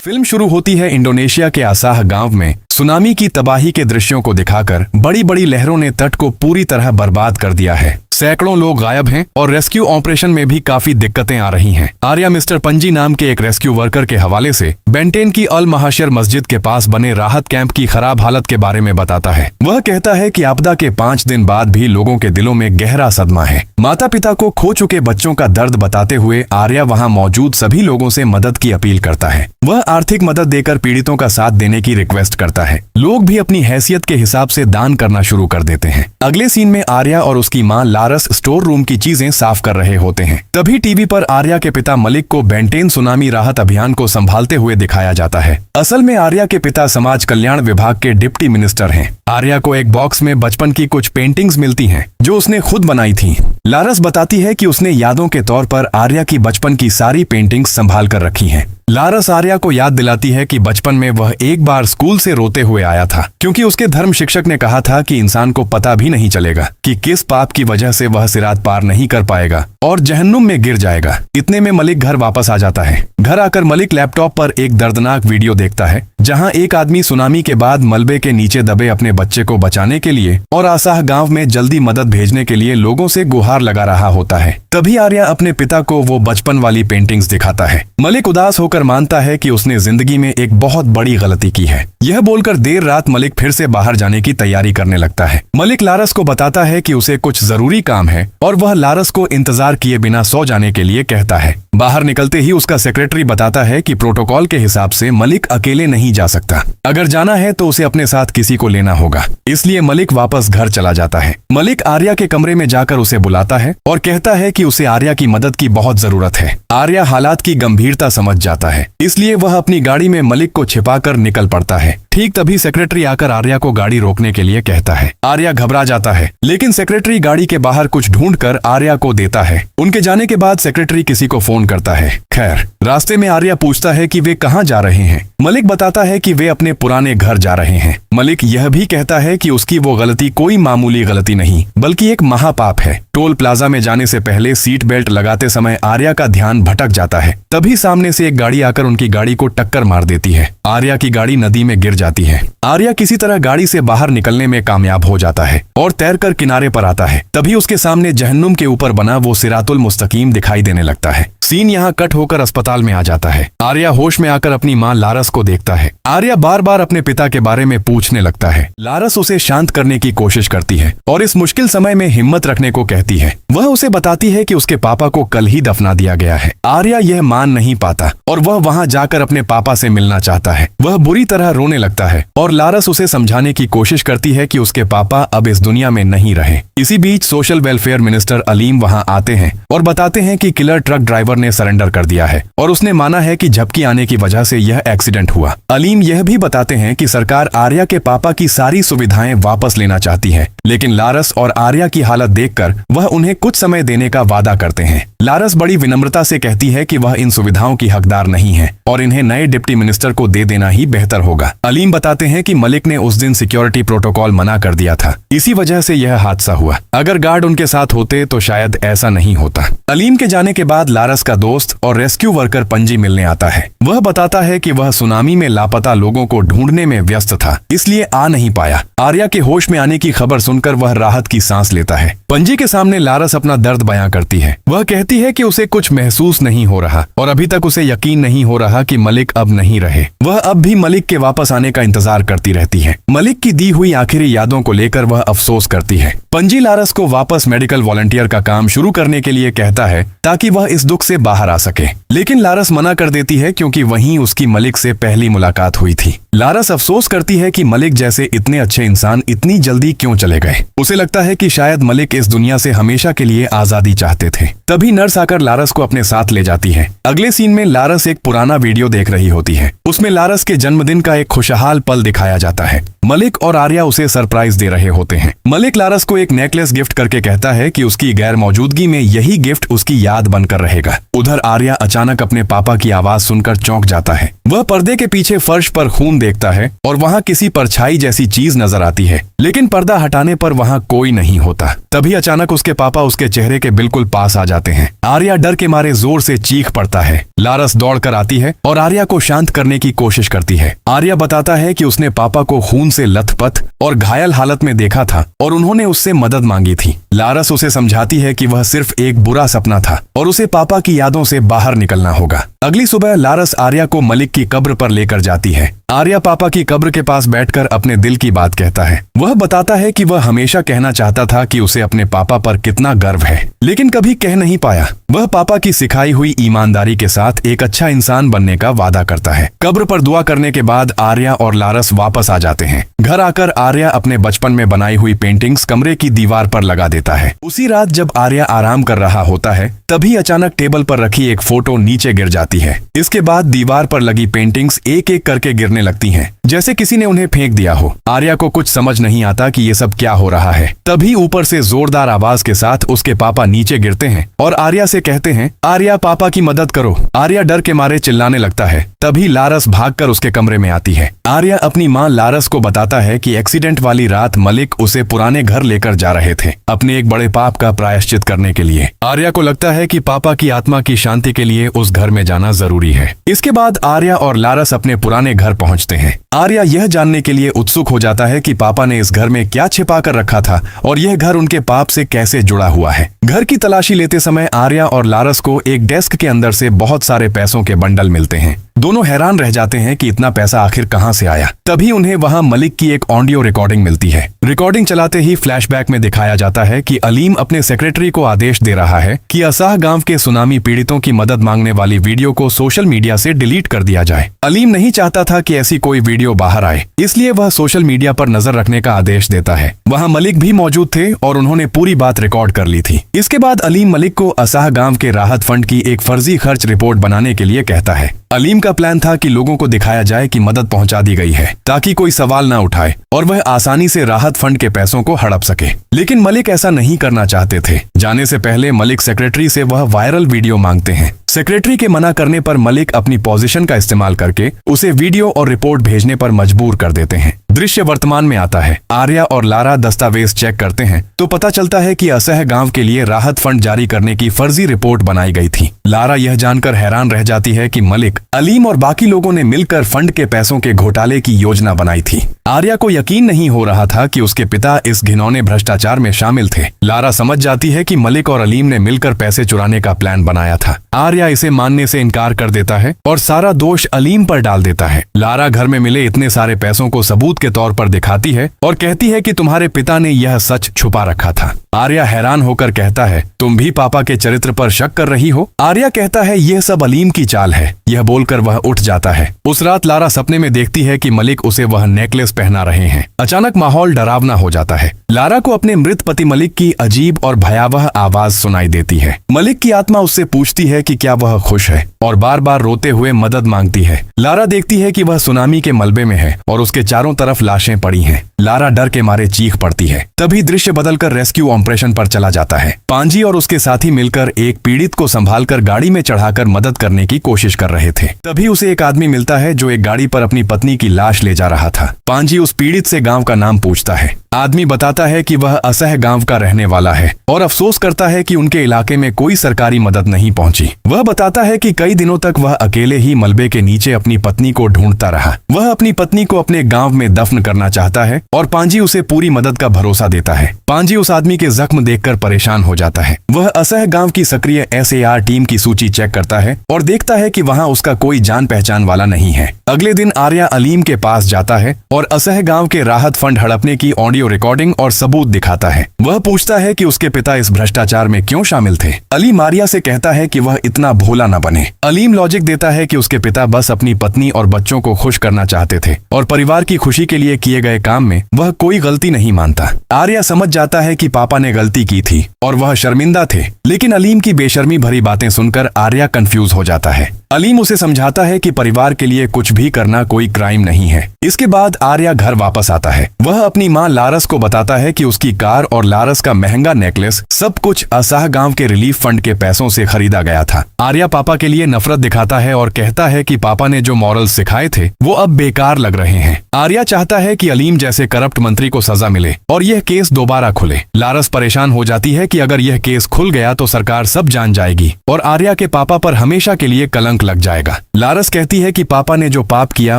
Film शुरू होती है इंडोनेशिया के आसाह गांव में सुनामी की तबाही के दृश्यों को दिखाकर। बड़ी बड़ी लहरों ने तट को पूरी तरह बर्बाद कर दिया है। सैकड़ों लोग गायब हैं और रेस्क्यू ऑपरेशन में भी काफी दिक्कतें आ रही हैं। आर्या मिस्टर पंजी नाम के एक रेस्क्यू वर्कर के हवाले से बेंटेन की अल महाशर मस्जिद के पास बने राहत कैंप की खराब हालत के बारे में बताता है। वह कहता है कि आपदा के 5 दिन बाद भी लोगों के दिलों में गहरा सदमा है। माता पिता को खो चुके बच्चों का दर्द बताते हुए आर्या वहां मौजूद सभी लोगों से मदद की अपील करता है। वह आर्थिक मदद देकर पीड़ितों का साथ देने की रिक्वेस्ट करता है। लोग भी अपनी हैसियत के हिसाब से दान करना शुरू कर देते हैं। अगले सीन में आर्या और उसकी मां लारस स्टोर रूम की चीजें साफ कर रहे होते हैं। तभी टीवी पर आर्या के पिता मलिक को बेंटेन सुनामी राहत अभियान को संभालते हुए दिखाया जाता है। असल में आर्या के पिता समाज कल्याण विभाग के डिप्टी मिनिस्टर हैं। आर्या को एक बॉक्स में बचपन की कुछ पेंटिंग्स मिलती हैं जो उसने खुद बनाई थी। लारस बताती है कि उसने यादों के तौर पर आर्या की बचपन की सारी पेंटिंग्स संभाल कर रखी हैं। लारस आर्या को याद दिलाती है कि बचपन में वह एक बार स्कूल से रोते हुए आया था क्योंकि उसके धर्म शिक्षक ने कहा था कि इंसान को पता भी नहीं चलेगा कि किस पाप की वजह से वह सिरात पार नहीं कर पाएगा और जहन्नुम में गिर जाएगा। इतने में मलिक घर वापस आ जाता है। घर आकर मलिक लैपटॉप पर एक दर्दनाक वीडियो देखता है जहां एक आदमी सुनामी के बाद मलबे के नीचे दबे अपने बच्चे को बचाने के लिए और आसाह गांव में जल्दी मदद भेजने के लिए लोगों से गुहार लगा रहा होता है। तभी आर्या अपने पिता को वो बचपन वाली पेंटिंग्स दिखाता है। मलिक उदास होकर मानता है कि उसने जिंदगी में एक बहुत बड़ी गलती की है। यह बोलकर देर रात मलिक फिर से बाहर जाने की तैयारी करने लगता है। मलिक लारस को बताता है कि उसे कुछ जरूरी काम है और वह लारस को इंतजार किए बिना सो जाने के लिए कहता है। बाहर निकलते ही उसका सेक्रेटरी बताता है कि प्रोटोकॉल के हिसाब से मलिक अकेले नहीं जा सकता। अगर जाना है तो उसे अपने साथ किसी को लेना होगा। इसलिए मलिक वापस घर चला जाता है। मलिक आर्या के कमरे में जाकर उसे बुलाता है और कहता है कि उसे आर्या की मदद की बहुत जरूरत है। आर्या हालात की गंभीरता समझ जाता है, इसलिए वह अपनी गाड़ी में मलिक को छिपाकर निकल पड़ता है। ठीक तभी सेक्रेटरी आकर आर्या को गाड़ी रोकने के लिए कहता है। आर्या घबरा जाता है, लेकिन सेक्रेटरी गाड़ी के बाहर कुछ ढूंढकर आर्या को देता है। उनके जाने के बाद सेक्रेटरी किसी को फोन करता है। खैर, रास्ते में आर्या पूछता है कि वे कहाँ जा रहे हैं। मलिक बताता है कि वे अपने पुराने घर जा रहे हैं। मलिक यह भी कहता है कि उसकी वो गलती कोई मामूली गलती नहीं बल्कि एक महापाप है। टोल प्लाजा में जाने से पहले सीट बेल्ट लगाते समय आर्या का ध्यान भटक जाता है। तभी सामने से एक गाड़ी आकर उनकी गाड़ी को टक्कर मार देती है। आर्या की गाड़ी नदी में गिर जाती है। आर्या किसी तरह गाड़ी से बाहर निकलने में कामयाब हो जाता है और तैरकर किनारे पर आता है। तभी उसके सामने जहन्नुम के ऊपर बना वो सिरातुल मुस्तकीम दिखाई देने लगता है। सीन यहाँ कट होकर अस्पताल में आ जाता है। आर्या होश में आकर अपनी माँ लारस को देखता है। आर्या बार बार अपने पिता के बारे में पूछने लगता है। लारस उसे शांत करने की कोशिश करती है और इस मुश्किल समय में हिम्मत रखने को कहती है। वह उसे बताती है कि उसके पापा को कल ही दफना दिया गया है। आर्या यह मान नहीं पाता और वह वहाँ जाकर अपने पापा से मिलना चाहता है। वह बुरी तरह रोने लगता है और लारस उसे समझाने की कोशिश करती है कि उसके पापा अब इस दुनिया में नहीं रहे। इसी बीच सोशल वेलफेयर मिनिस्टर अलीम वहाँ आते हैं और बताते हैं कि किलर ट्रक ड्राइवर ने सरेंडर कर दिया है और उसने माना है कि झपकी आने की वजह से यह एक्सीडेंट हुआ। अलीम यह भी बताते हैं कि सरकार आर्या के पापा की सारी सुविधाएं वापस लेना चाहती है, लेकिन लारस और आर्या की हालत देखकर वह उन्हें कुछ समय देने का वादा करते हैं। लारस बड़ी विनम्रता से कहती है कि वह इन सुविधाओं की हकदार नहीं है और इन्हें नए डिप्टी मिनिस्टर को दे देना ही बेहतर होगा। अलीम बताते हैं कि मलिक ने उस दिन सिक्योरिटी प्रोटोकॉल मना कर दिया था, इसी वजह से यह हादसा हुआ। अगर गार्ड उनके साथ होते तो शायद ऐसा नहीं होता। अलीम के जाने के बाद लारस का दोस्त और रेस्क्यू वर्कर पंजी मिलने आता है। वह बताता है कि वह सुनामी में लापता लोगों को ढूंढने में व्यस्त था, इसलिए आ नहीं पाया। आर्या के होश में आने की खबर सुनकर वह राहत की सांस लेता है। पंजी के सामने लारस अपना दर्द बयां करती है। वह कहती है कि उसे कुछ महसूस नहीं हो रहा और अभी तक उसे यकीन नहीं हो रहा कि मलिक अब नहीं रहे। वह अब भी मलिक के वापस आने का इंतजार करती रहती है। मलिक की दी हुई आखिरी यादों को लेकर वह अफसोस करती है। पंजी लारस को वापस मेडिकल वॉलंटियर का काम शुरू करने के लिए कहता है ताकि वह इस दुख से बाहर आ सके, लेकिन लारस मना कर देती है क्योंकि वहीं उसकी मलिक से पहली मुलाकात हुई थी। लारस अफसोस करती है कि मलिक जैसे इतने अच्छे इंसान इतनी जल्दी क्यों चले गए। उसे लगता है कि शायद मलिक इस दुनिया से हमेशा के लिए आजादी चाहते थे। तभी नर्स आकर लारस को अपने साथ ले जाती है। अगले सीन में लारस एक पुराना वीडियो देख रही होती है। उसमें लारस के जन्मदिन का एक खुशहाल पल दिखाया जाता है। मलिक और आर्या उसे सरप्राइज दे रहे होते हैं। मलिक लारस को एक नेकलेस गिफ्ट करके कहता है कि उसकी गैर मौजूदगी में यही गिफ्ट उसकी याद बनकर रहेगा। उधर आर्या अचानक अपने पापा की आवाज सुनकर चौंक जाता है। वह पर्दे के पीछे फर्श पर खून रूम देखता है और वहाँ किसी परछाई जैसी चीज नजर आती है, लेकिन पर्दा हटाने पर वहाँ कोई नहीं होता। तभी अचानक उसके पापा उसके चेहरे के बिल्कुल पास आ जाते हैं। आर्या डर के मारे जोर से चीख पड़ता है। लारस दौड़कर आती है और आर्या को शांत करने की कोशिश करती है। आर्या बताता है कि उसने पापा को खून से लथपथ और घायल हालत में देखा था और उन्होंने उससे मदद मांगी थी। लारस उसे समझाती है कि वह सिर्फ एक बुरा सपना था और उसे पापा की यादों से बाहर निकलना होगा। अगली सुबह लारस आर्या को मलिक की कब्र पर लेकर जाती है। आर्या पापा की कब्र के पास बैठकर अपने दिल की बात कहता है। वह बताता है कि वह हमेशा कहना चाहता था कि उसे अपने पापा पर कितना गर्व है, लेकिन कभी कह नहीं पाया। वह पापा की सिखाई हुई ईमानदारी के साथ एक अच्छा इंसान बनने का वादा करता है। कब्र पर दुआ करने के बाद आर्या और लारस वापस आ जाते हैं। घर आकर आर्या अपने बचपन में बनाई हुई पेंटिंग्स कमरे की दीवार पर लगा देता है। उसी रात जब आर्या आराम कर रहा होता है, तभी अचानक टेबल पर रखी एक फोटो नीचे गिर जाती है। इसके बाद दीवार पर लगी पेंटिंग्स एक एक करके गिरने लगती हैं, जैसे किसी ने उन्हें फेंक दिया हो। आर्या को कुछ समझ नहीं आता कि ये सब क्या हो रहा है। तभी ऊपर से जोरदार आवाज के साथ उसके पापा नीचे गिरते हैं और आर्या से कहते हैं, आर्या पापा की मदद करो। आर्या डर के मारे चिल्लाने लगता है। तभी लारस भागकर उसके कमरे में आती है। आर्या अपनी माँ लारस को बताता है कि एक्सीडेंट वाली रात मलिक उसे पुराने घर लेकर जा रहे थे, अपने एक बड़े पाप का प्रायश्चित करने के लिए। आर्या को लगता है कि पापा की आत्मा की शांति के लिए उस घर में जाना जरूरी है। इसके बाद आर्या और लारस अपने पुराने घर पहुंचते हैं। आर्या यह जानने के लिए उत्सुक हो जाता है कि पापा ने इस घर में क्या छिपा कर रखा था और यह घर उनके पाप से कैसे जुड़ा हुआ है। घर की तलाशी लेते समय आर्या और लारस को एक डेस्क के अंदर से बहुत सारे पैसों के बंडल मिलते हैं। दोनों हैरान रह जाते हैं कि इतना पैसा आखिर कहां से आया। तभी उन्हें वहां मलिक की एक ऑडियो रिकॉर्डिंग मिलती है। रिकॉर्डिंग चलाते ही फ्लैशबैक में दिखाया जाता है कि अलीम अपने सेक्रेटरी को आदेश दे रहा है कि असाह गांव के सुनामी पीड़ितों की मदद मांगने वाली वीडियो को सोशल मीडिया से डिलीट कर दिया जाए। अलीम नहीं चाहता था कि ऐसी कोई वीडियो बाहर आए, इसलिए वह सोशल मीडिया पर नजर रखने का आदेश देता है। वहाँ मलिक भी मौजूद थे और उन्होंने पूरी बात रिकॉर्ड कर ली थी। इसके बाद अलीम मलिक को असाह गांव के राहत फंड की एक फर्जी खर्च रिपोर्ट बनाने के लिए कहता है। अलीम का प्लान था कि लोगों को दिखाया जाए कि मदद पहुंचा दी गई है, ताकि कोई सवाल ना उठाए और वह आसानी से राहत फंड के पैसों को हड़प सके। लेकिन मलिक ऐसा नहीं करना चाहते थे। जाने से पहले मलिक सेक्रेटरी से वह वायरल वीडियो मांगते हैं। सेक्रेटरी के मना करने पर मलिक अपनी पोजीशन का इस्तेमाल करके उसे वीडियो और रिपोर्ट भेजने पर मजबूर कर देते हैं। दृश्य वर्तमान में आता है। आर्या और लारा दस्तावेज चेक करते हैं तो पता चलता है कि असह गांव के लिए राहत फंड जारी करने की फर्जी रिपोर्ट बनाई गई थी। लारा यह जानकर हैरान रह जाती है कि मलिक, अलीम और बाकी लोगों ने मिलकर फंड के पैसों के घोटाले की योजना बनाई थी। आर्या को यकीन नहीं हो रहा था कि उसके पिता इस घिनौने भ्रष्टाचार में शामिल थे। लारा समझ जाती है कि मलिक और अलीम ने मिलकर पैसे चुराने का प्लान बनाया था। आर्या इसे मानने से इनकार कर देता है और सारा दोष अलीम पर डाल देता है। लारा घर में मिले इतने सारे पैसों को सबूत के तौर पर दिखाती है और कहती है कि तुम्हारे पिता ने यह सच छुपा रखा था। आर्या हैरान होकर कहता है, तुम भी पापा के चरित्र पर शक कर रही हो? आर्या कहता है, यह सब अलीम की चाल है। यह बोलकर वह उठ जाता है। उस रात लारा सपने में देखती है कि मलिक उसे वह नेकलेस पहना रहे हैं। अचानक माहौल डरावना हो जाता है। लारा को अपने मृत पति मलिक की अजीब और भयावह आवाज सुनाई देती है। मलिक की आत्मा उससे पूछती है कि क्या वह खुश है और बार बार रोते हुए मदद मांगती है। लारा देखती है कि वह सुनामी के मलबे में है और उसके चारों तरफ लाशें पड़ी हैं। लारा डर के मारे चीख पड़ती है। तभी दृश्य बदलकर रेस्क्यू ऑपरेशन पर चला जाता है। पांजी और उसके साथी मिलकर एक पीड़ित को संभालकर गाड़ी में चढ़ाकर मदद करने की कोशिश कर रहे थे। तभी उसे एक आदमी मिलता है जो एक गाड़ी पर अपनी पत्नी की लाश ले जा रहा था। पांजी उस पीड़ित से गांव का नाम पूछता है। आदमी बताता है कि वह असह गांव का रहने वाला है और अफसोस करता है कि उनके इलाके में कोई सरकारी मदद नहीं पहुंची। वह बताता है कि कई दिनों तक वह अकेले ही मलबे के नीचे अपनी पत्नी को ढूंढता रहा। वह अपनी पत्नी को अपने गांव में दफन करना चाहता है और पांजी उसे पूरी मदद का भरोसा देता है। पांजी उस आदमी के जख्म देखकर परेशान हो जाता है। वह असह गांव की सक्रिय SAR टीम की सूची चेक करता है और देखता है कि वहां उसका कोई जान पहचान वाला नहीं है। अगले दिन आर्या अलीम के पास जाता है और असह गांव के राहत फंड हड़पने की ऑडियो रिकॉर्डिंग और सबूत दिखाता है। वह पूछता है कि उसके पिता इस भ्रष्टाचार में क्यों शामिल थे। अलीम आर्या से कहता है कि वह इतना भोला न बने। अलीम लॉजिक देता है कि उसके पिता बस अपनी पत्नी और बच्चों को खुश करना चाहते थे और परिवार की खुशी के लिए किए गए काम में वह कोई गलती नहीं मानता। आर्या समझ जाता है कि पापा ने गलती की थी और वह शर्मिंदा थे, लेकिन अलीम की बेशर्मी भरी बातें सुनकर आर्या कंफ्यूज हो जाता है। अलीम उसे समझाता है कि परिवार के लिए कुछ भी करना कोई क्राइम नहीं है। इसके बाद आर्या घर वापस आता है। वह अपनी माँ लारस को बताता है कि उसकी कार और लारस का महंगा नेकलेस सब कुछ असाह गांव के रिलीफ फंड के पैसों से खरीदा गया था। आर्या पापा के लिए नफरत दिखाता है और कहता है कि पापा ने जो मॉरल्स सिखाए थे वो अब बेकार लग रहे हैं। आर्या चाहता है कि अलीम जैसे करप्ट मंत्री को सजा मिले और यह केस दोबारा खुले। लारस परेशान हो जाती है कि अगर यह केस खुल गया तो सरकार सब जान जाएगी और आर्या के पापा पर हमेशा के लिए कलंक लग जाएगा। लारस कहती है कि पापा ने जो पाप किया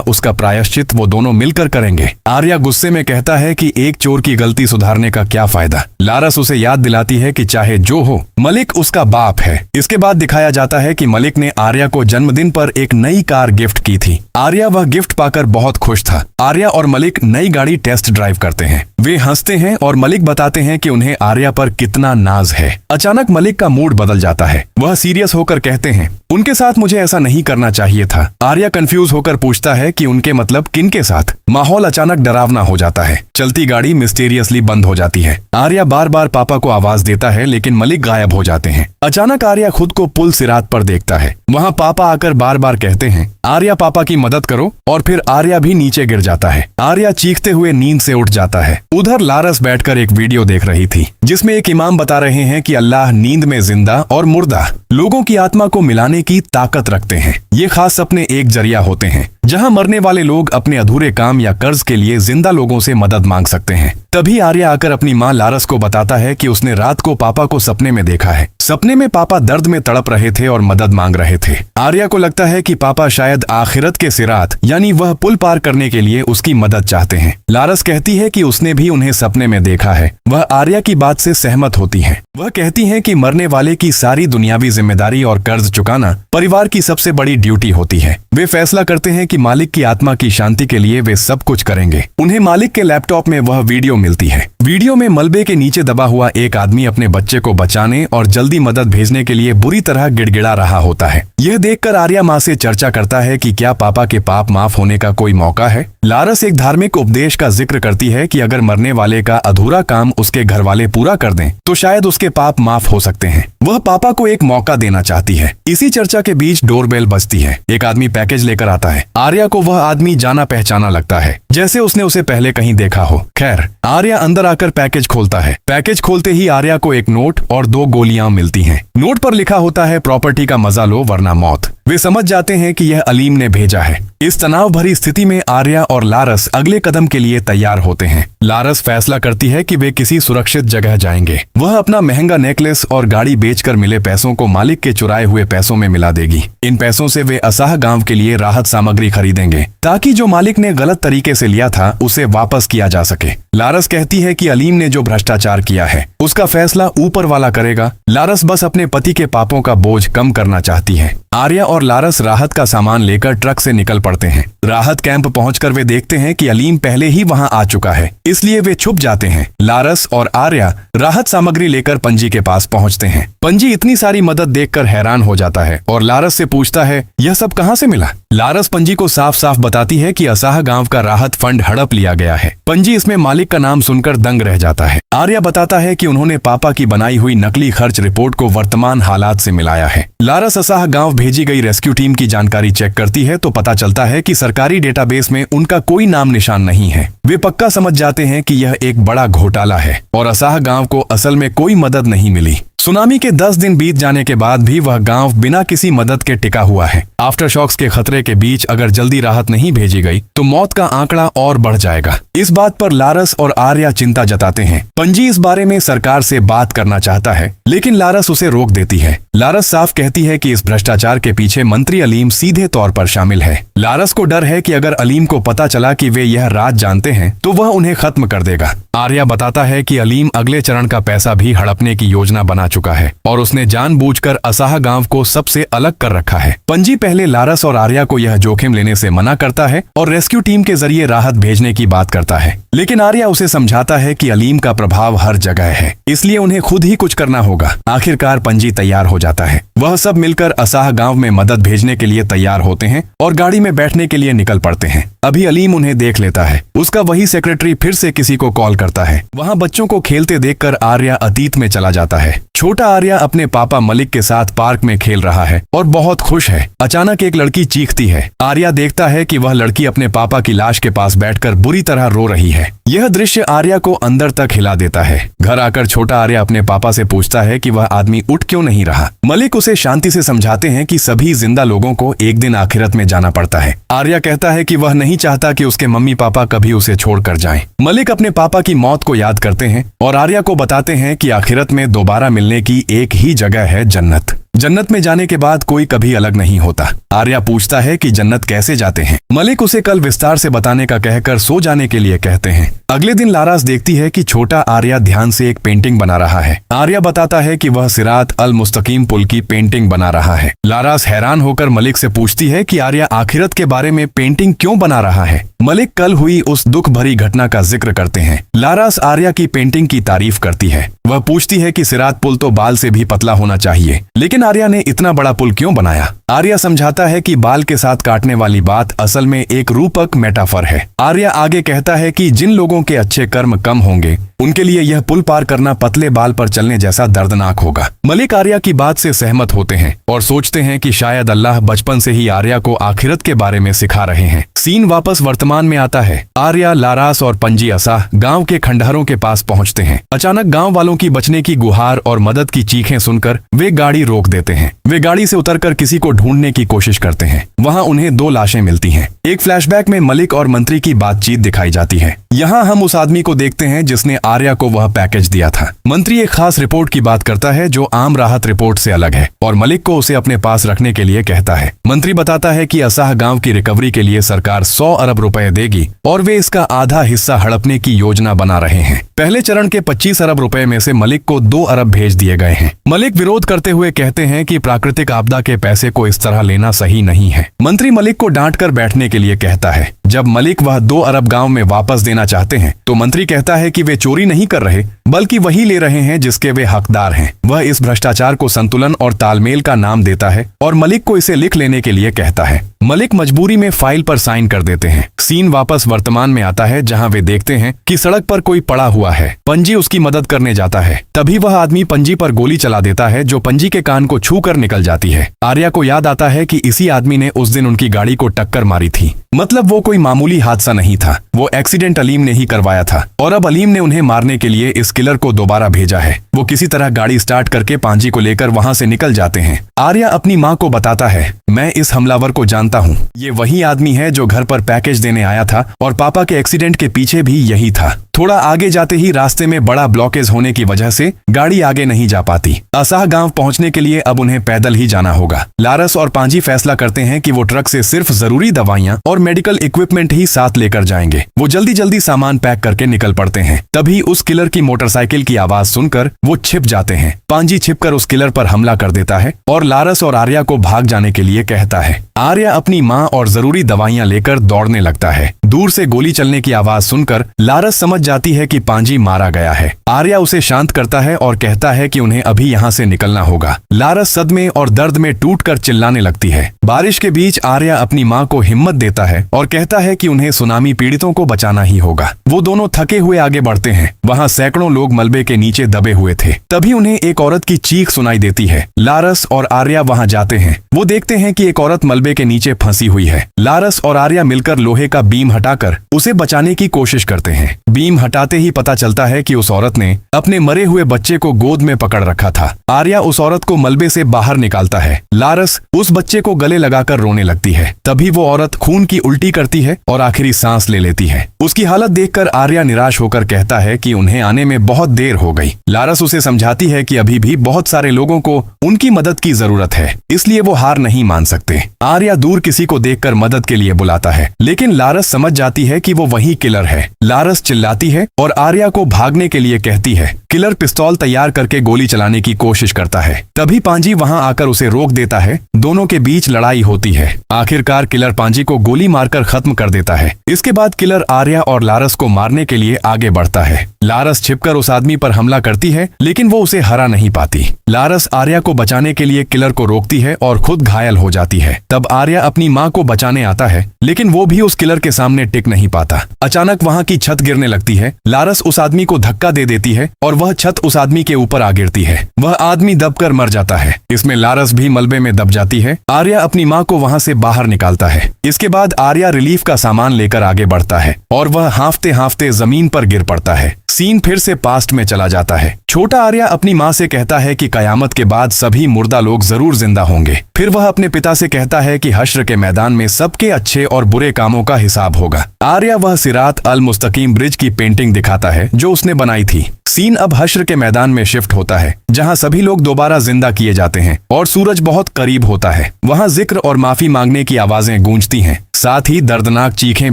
उसका प्रायश्चित वो दोनों मिलकर करेंगे। आर्या गुस्से में कहता है कि एक चोर की गलती सुधारने का क्या फायदा। लारस उसे याद दिलाती है कि चाहे जो हो मलिक उसका बाप है। इसके बाद दिखाया जाता है कि मलिक ने आर्या को जन्मदिन पर एक नई कार गिफ्ट की थी। आर्या वह गिफ्ट पाकर बहुत खुश था। आर्या और मलिक नई गाड़ी टेस्ट ड्राइव करते हैं। वे हंसते हैं और मलिक बताते हैं कि उन्हें आर्या पर कितना नाज है। अचानक मलिक का मूड बदल जाता है। वह सीरियस होकर कहते हैं, उनके साथ मुझे ऐसा नहीं करना चाहिए था। आर्या कंफ्यूज होकर पूछता है कि उनके मतलब किनके साथ। माहौल अचानक डरावना हो जाता है। चलती गाड़ी मिस्टीरियसली बंद हो जाती है। आर्या बार बार पापा को आवाज देता है लेकिन मलिक गायब हो जाते हैं। अचानक आर्या खुद को पुल सिरात पर देखता है। वहाँ पापा आकर बार बार कहते हैं, आर्या पापा की मदद करो, और फिर आर्या भी नीचे गिर जाता है। आर्या चीखते हुए नींद से उठ जाता है। उधर लारस बैठकर एक वीडियो देख रही थी जिसमें एक इमाम बता रहे हैं कि अल्लाह नींद में जिंदा और मुर्दा लोगों की आत्मा को मिलाने की ताकत रखते हैं। ये खास सपने एक जरिया होते हैं जहां मरने वाले लोग अपने अधूरे काम या कर्ज के लिए जिंदा लोगों से मदद मांग सकते हैं। तभी आर्या आकर अपनी माँ लारस को बताता है कि उसने रात को पापा को सपने में देखा है। सपने में पापा दर्द में तड़प रहे थे और मदद मांग रहे थे। आर्या को लगता है कि पापा शायद आखिरत के सिरात यानी वह पुल पार करने के लिए उसकी मदद चाहते हैं। लारस कहती है कि उसने भी उन्हें सपने में देखा है। वह आर्या की बात से सहमत होती है। वह कहती है कि मरने वाले की सारी दुनियावी जिम्मेदारी और कर्ज चुकाना परिवार की सबसे बड़ी ड्यूटी होती है। वे फैसला करते हैं कि मालिक की आत्मा की शांति के लिए वे सब कुछ करेंगे। उन्हें मालिक के लैपटॉप में वह वीडियो मिलती है। वीडियो में मलबे के नीचे दबा हुआ एक आदमी अपने बच्चे को बचाने और जल्दी मदद भेजने के लिए बुरी तरह गिड़गिड़ा रहा होता है। यह देखकर आर्या माँ से चर्चा करता है कि क्या पापा के पाप माफ होने का कोई मौका है। लारस एक धार्मिक उपदेश का जिक्र करती है कि अगर मरने वाले का अधूरा काम उसके घर वाले पूरा कर दें तो शायद उसके पाप माफ हो सकते हैं। वह पापा को एक मौका देना चाहती है। इसी चर्चा के बीच डोरबेल बजती है। एक आदमी पैकेज लेकर आता है। आर्या को वह आदमी जाना पहचाना लगता है, जैसे उसने उसे पहले कहीं देखा हो। खैर, आर्या अंदर आकर पैकेज खोलता है। पैकेज खोलते ही आर्या को एक नोट और 2 गोलियां मिलती हैं। नोट पर लिखा होता है, प्रॉपर्टी का मजा लो वरना मौत। वे समझ जाते हैं कि यह अलीम ने भेजा है। इस तनाव भरी स्थिति में आर्या और लारस अगले कदम के लिए तैयार होते हैं। लारस फैसला करती है कि वे किसी सुरक्षित जगह जाएंगे। वह अपना महंगा नेकलेस और गाड़ी बेचकर मिले पैसों को मालिक के चुराए हुए पैसों में मिला देगी। इन पैसों से वे असाह गांव के लिए राहत सामग्री खरीदेंगे ताकि जो मालिक ने गलत तरीके से लिया था उसे वापस किया जा सके। लारस कहती है कि अलीम ने जो भ्रष्टाचार किया है उसका फैसला ऊपर वाला करेगा। लारस बस अपने पति के पापों का बोझ कम करना चाहती है। आर्या और लारस राहत का सामान लेकर ट्रक से निकल पड़ते हैं। राहत कैंप पहुंचकर वे देखते हैं कि अलीम पहले ही वहां आ चुका है, इसलिए वे छुप जाते हैं। लारस और आर्या राहत सामग्री लेकर पंजी के पास पहुंचते हैं। पंजी इतनी सारी मदद देखकर हैरान हो जाता है और लारस से पूछता है, यह सब कहां से मिला। लारस पंजी को साफ साफ बताती है कि असाह गांव का राहत फंड हड़प लिया गया है। पंजी इसमें मालिक का नाम सुनकर दंग रह जाता है। आर्या बताता है कि उन्होंने पापा की बनाई हुई नकली खर्च रिपोर्ट को वर्तमान हालात से मिलाया है। लारस असाह गांव भेजी गई रेस्क्यू टीम की जानकारी चेक करती है तो पता चलता है कि सरकारी डेटाबेस में उनका कोई नाम निशान नहीं है। वे पक्का समझ जाते हैं कि यह एक बड़ा घोटाला है और असाह गांव को असल में कोई मदद नहीं मिली। सुनामी के 10 दिन बीत जाने के बाद भी वह गांव बिना किसी मदद के टिका हुआ है। आफ्टर शॉक्स के खतरे के बीच अगर जल्दी राहत नहीं भेजी गई तो मौत का आंकड़ा और बढ़ जाएगा। इस बात पर लारस और आर्या चिंता जताते हैं। पंजी इस बारे में सरकार से बात करना चाहता है लेकिन लारस उसे रोक देती है। लारस साफ कहती है कि इस भ्रष्टाचार के पीछे मंत्री अलीम सीधे तौर पर शामिल है। लारस को डर है कि अगर अलीम को पता चला कि वे यह राज जानते हैं तो वह उन्हें खत्म कर देगा। आर्या बताता है कि अलीम अगले चरण का पैसा भी हड़पने की योजना बना चुका है और उसने जानबूझकर असाह गांव को सबसे अलग कर रखा है। पंजी पहले लारस और आर्या को यह जोखिम लेने से मना करता है और रेस्क्यू टीम के जरिए राहत भेजने की बात करता है, लेकिन आर्या उसे समझाता है कि अलीम का प्रभाव हर जगह है, इसलिए उन्हें खुद ही कुछ करना होगा। आखिरकार पंजी तैयार हो जाता है। वह सब मिलकर असाह गांव में मदद भेजने के लिए तैयार होते हैं और गाड़ी में बैठने के लिए निकल पड़ते हैं। अभी अलीम उन्हें देख लेता है। उसका वही सेक्रेटरी फिर से किसी को कॉल करता है। वहाँ बच्चों को खेलते देखकर आर्या अतीत में चला जाता है। छोटा आर्या अपने पापा मलिक के साथ पार्क में खेल रहा है और बहुत खुश है। अचानक एक लड़की चीखती है। आर्या देखता है कि वह लड़की अपने पापा की लाश के पास बैठकर बुरी तरह रो रही है। यह दृश्य आर्या को अंदर तक हिला देता है। घर आकर छोटा आर्या अपने पापा से पूछता है कि वह आदमी उठ क्यों नहीं रहा। मलिक उसे शांति से समझाते हैं कि सभी जिंदा लोगों को एक दिन आखिरत में जाना पड़ता है। आर्या कहता है कि वह नहीं चाहता कि उसके मम्मी पापा कभी उसे छोड़कर जाएं। मलिक अपने पापा की मौत को याद करते हैं और आर्या को बताते हैं कि आखिरत में दोबारा मिलने की एक ही जगह है, जन्नत। जन्नत में जाने के बाद कोई कभी अलग नहीं होता। आर्या पूछता है कि जन्नत कैसे जाते हैं। मलिक उसे कल विस्तार से बताने का कहकर सो जाने के लिए कहते हैं। अगले दिन लारास देखती है कि छोटा आर्या ध्यान से एक पेंटिंग बना रहा है। आर्या बताता है कि वह सिरात अल मुस्तकीम पुल की पेंटिंग बना रहा है। लारास हैरान होकर मलिक से पूछती है कि आर्या आखिरत के बारे में पेंटिंग क्यों बना रहा है। मलिक कल हुई उस दुख भरी घटना का जिक्र करते हैं। लारास आर्या की पेंटिंग की तारीफ करती है। वह पूछती है कि सिरात पुल तो बाल से भी पतला होना चाहिए, लेकिन आर्या ने इतना बड़ा पुल क्यों बनाया। आर्या समझाता है कि बाल के साथ काटने वाली बात असल में एक रूपक मेटाफर है। आर्या आगे कहता है कि जिन लोगों के अच्छे कर्म कम होंगे उनके लिए यह पुल पार करना पतले बाल पर चलने जैसा दर्दनाक होगा। मलिक आर्या की बात से सहमत होते हैं और सोचते हैं कि शायद अल्लाह बचपन से ही आर्या को आखिरत के बारे में सिखा रहे हैं। सीन वापस वर्तमान में आता है। आर्या, लारास और पंजी असाह गांव के खंडहरों के पास पहुंचते हैं। अचानक गांव वालों की बचने की गुहार और मदद की चीखें सुनकर वे गाड़ी रोक देते हैं। वे गाड़ी से उतरकर किसी को ढूंढने की कोशिश करते हैं। वहां उन्हें 2 लाशें मिलती हैं। एक फ्लैशबैक में मलिक और मंत्री की बातचीत दिखाई जाती है। यहाँ हम उस आदमी को देखते हैं जिसने आर्या को वह पैकेज दिया था। मंत्री एक खास रिपोर्ट की बात करता है जो आम राहत रिपोर्ट से अलग है और मलिक को उसे अपने पास रखने के लिए कहता है। मंत्री बताता है कि असाह गांव की रिकवरी के लिए सरकार 100 अरब रुपए देगी और वे इसका आधा हिस्सा हड़पने की योजना बना रहे हैं। पहले चरण के 25 अरब रुपए में से मलिक को 2 अरब भेज दिए गए हैं। मलिक विरोध करते हुए कहते हैं कि प्राकृतिक आपदा के पैसे को इस तरह लेना सही नहीं है। मंत्री मलिक को डांट कर बैठने के लिए कहता है। जब मलिक वह 2 अरब गांव में वापस देना चाहते हैं तो मंत्री कहता है कि वे चोरी नहीं कर रहे बल्कि वही ले रहे हैं जिसके वे हकदार हैं। वह इस भ्रष्टाचार को संतुलन और तालमेल का नाम देता है और मलिक को इसे लिख लेने के लिए कहता है। मलिक मजबूरी में फाइल पर साइन कर देते हैं। सीन वापस वर्तमान में आता है जहां वे देखते हैं कि सड़क पर कोई पड़ा हुआ है। पंजी उसकी मदद करने जाता है। तभी वह आदमी पंजी पर गोली चला देता है जो पंजी के कान को छू कर निकल जाती है। आर्या को याद आता है कि इसी आदमी ने उस दिन उनकी गाड़ी को टक्कर मारी थी। मतलब वो कोई मामूली हादसा नहीं था, वो एक्सीडेंट अलीम ने ही करवाया था और अब अलीम ने उन्हें मारने के लिए इस किलर को दोबारा भेजा है। वो किसी तरह गाड़ी स्टार्ट करके पांजी को लेकर वहां से निकल जाते हैं। आर्या अपनी माँ को बताता है, मैं इस हमलावर को जानता हूँ। ये वही आदमी है जो घर पर पैकेज देने आया था और पापा के एक्सीडेंट के पीछे भी यही था। थोड़ा आगे जाते ही रास्ते में बड़ा ब्लॉकेज होने की वजह से गाड़ी आगे नहीं जा पाती। असाह गांव पहुंचने के लिए अब उन्हें पैदल ही जाना होगा। लारस और पांजी फैसला करते हैं कि वो ट्रक से सिर्फ जरूरी दवाइयां और मेडिकल इक्विपमेंट ही साथ लेकर जाएंगे। वो जल्दी जल्दी सामान पैक करके निकल पड़ते हैं। तभी उस किलर की मोटरसाइकिल की आवाज सुनकर वो छिप जाते हैं। पांजी छिपकर उस किलर पर हमला कर देता है और लारस और आर्या को भाग जाने के लिए कहता है। आर्या अपनी माँ और जरूरी दवाइयां लेकर दौड़ने लगता है। दूर से गोली चलने की आवाज सुनकर लारस समझ जाती है कि पांजी मारा गया है। आर्या उसे शांत करता है और कहता है कि उन्हें अभी यहाँ से निकलना होगा। लारस सदमे और दर्द में टूटकर चिल्लाने लगती है। बारिश के बीच आर्या अपनी माँ को हिम्मत देता है और कहता है कि उन्हें सुनामी पीड़ितों को बचाना ही होगा। वो दोनों थके हुए आगे बढ़ते हैं। वहाँ सैकड़ों लोग मलबे के नीचे दबे हुए थे। तभी उन्हें एक औरत की चीख सुनाई देती है। लारस और आर्या वहाँ जाते हैं। वो देखते हैं कि एक औरत मलबे के नीचे फंसी हुई है। लारस और आर्या मिलकर लोहे का बीम हटाकर उसे बचाने की कोशिश करते हैं। बीम हटाते ही पता चलता है कि उस औरत ने अपने मरे हुए बच्चे को गोद में पकड़ रखा था। आर्या उस औरत को मलबे से बाहर निकालता है। लारस उस बच्चे को गले लगाकर रोने लगती है। तभी वो औरत खून की उल्टी करती है और आखिरी सांस ले लेती है। उसकी हालत देखकर आर्या निराश होकर कहता है कि उन्हें आने में बहुत देर हो गई। लारस उसे समझाती है कि अभी भी बहुत सारे लोगों को उनकी मदद की जरूरत है, इसलिए वो हार नहीं मान सकते। आर्या दूर किसी को देखकर मदद के लिए बुलाता है, लेकिन लारस समझ जाती है कि वो वही किलर है। लारस चिल्लाती है और आर्या को भागने के लिए कहती है। किलर पिस्तौल तैयार करके गोली चलाने की कोशिश करता है। तभी पांजी वहां आकर उसे रोक देता है। दोनों के बीच लड़ाई होती है। आखिरकार किलर पांजी को गोली मारकर खत्म कर देता है। इसके बाद किलर आर्या और लारस को मारने के लिए आगे बढ़ता है। लारस छिपकर उस आदमी पर हमला करती है, लेकिन वो उसे हरा नहीं पाती। लारस आर्या को बचाने के लिए किलर को रोकती है और खुद घायल हो जाती है। तब आर्या अपनी माँ को बचाने आता है, लेकिन वो भी उस किलर के सामने टिक नहीं पाता। अचानक वहाँ की छत गिरने लगती देखती है, लारस उस आदमी को धक्का दे देती है और वह छत उस आदमी के ऊपर आ गिरती है। वह आदमी दबकर मर जाता है। इसमें लारस भी मलबे में दब जाती है। आर्या अपनी माँ को वहाँ से बाहर निकालता है। इसके बाद आर्या रिलीफ का सामान लेकर आगे बढ़ता है और वह हांफते हांफते जमीन पर गिर पड़ता है। सीन फिर से पास्ट में चला जाता है। छोटा आर्या अपनी माँ से कहता है कि कयामत के बाद सभी मुर्दा लोग जरूर जिंदा होंगे। फिर वह अपने पिता से कहता है कि हश्र के मैदान में सबके अच्छे और बुरे कामों का हिसाब होगा। आर्या वह सिरात अल मुस्तकीम ब्रिज की पेंटिंग दिखाता है जो उसने बनाई थी। सीन अब हश्र के मैदान में शिफ्ट होता है जहां सभी लोग दोबारा जिंदा किए जाते हैं और सूरज बहुत करीब होता है। वहां जिक्र और माफी मांगने की आवाजें गूंजती हैं, साथ ही दर्दनाक चीखें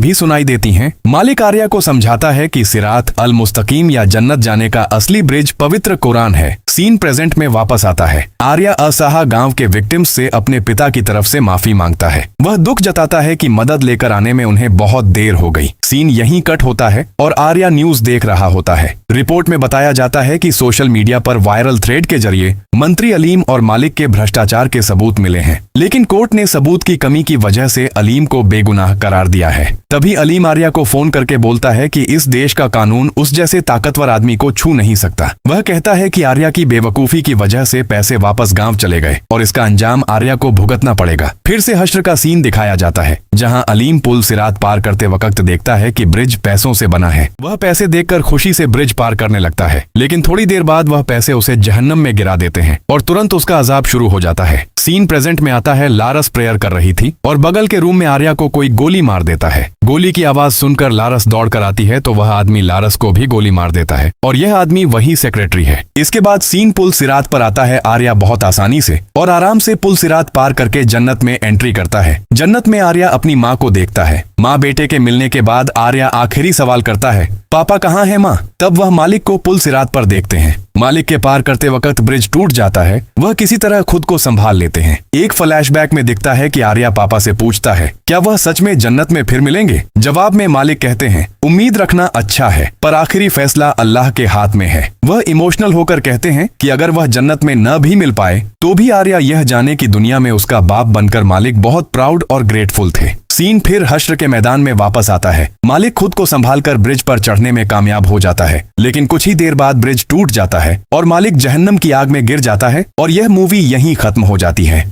भी सुनाई देती हैं। मालिक आर्या को समझाता है कि सिरात अल मुस्तकीम या जन्नत जाने का असली ब्रिज पवित्र कुरान है। सीन प्रेजेंट में वापस आता है। आर्या असाहा गांव के विक्टिम्स से अपने पिता की तरफ से माफी मांगता है। वह दुख जताता है कि मदद लेकर आने में उन्हें बहुत देर हो गई। सीन यहीं कट होता है और आर्या न्यूज देख रहा होता है। रिपोर्ट में बताया जाता है कि सोशल मीडिया पर वायरल थ्रेड के जरिए मंत्री अलीम और मालिक के भ्रष्टाचार के सबूत मिले हैं, लेकिन कोर्ट ने सबूत की कमी की वजह से अलीम को बेगुनाह करार दिया है। तभी अलीम आर्या को फोन करके बोलता है कि इस देश का कानून उस जैसे ताकतवर आदमी को छू नहीं सकता। वह कहता है कि आर्या की बेवकूफी की वजह से पैसे वापस गांव चले गए और इसका अंजाम आर्या को भुगतना पड़ेगा। फिर से हश्र का सीन दिखाया जाता है जहां अलीम पुल सिरात पार करते वक्त देखता है कि ब्रिज पैसों से बना है। वह पैसे देखकर खुशी से ब्रिज पार करने लगता है, लेकिन थोड़ी देर बाद वह पैसे उसे जहन्नम में गिरा देते हैं और तुरंत उसका अजाब शुरू हो जाता है। सीन प्रेजेंट में आता है। लारस प्रेयर कर रही थी और बगल के रूम में आर्या को कोई गोली मार देता है। गोली की आवाज सुनकर लारस दौड़कर आती है तो वह आदमी लारस को भी गोली मार देता है और यह आदमी वही सेक्रेटरी है। इसके बाद सीन पुल सिरात पर आता है। आर्या बहुत आसानी से और आराम से पुल सिरात पार करके जन्नत में एंट्री करता है। जन्नत में आर्या अपनी माँ को देखता है। माँ बेटे के मिलने के बाद आर्या आखिरी सवाल करता है, पापा कहाँ है माँ? तब वह मालिक को पुल सिरात पर देखते हैं। मालिक के पार करते वक्त ब्रिज टूट जाता है। वह किसी तरह खुद को संभाल लेते हैं। एक फ्लैशबैक में दिखता है कि आर्या पापा से पूछता है, क्या वह सच में जन्नत में फिर मिलेंगे? जवाब में मालिक कहते हैं, उम्मीद रखना अच्छा है पर आखिरी फैसला अल्लाह के हाथ में है। वह इमोशनल होकर कहते हैं कि अगर वह जन्नत में न भी मिल पाए तो भी आर्या यह जाने की दुनिया में उसका बाप बनकर मालिक बहुत प्राउड और ग्रेटफुल थे। सीन फिर हश्र के मैदान में वापस आता है। मालिक खुद को संभालकर ब्रिज पर चढ़ने में कामयाब हो जाता है, लेकिन कुछ ही देर बाद ब्रिज टूट जाता है और मालिक जहन्नम की आग में गिर जाता है और यह मूवी यहीं खत्म हो जाती है।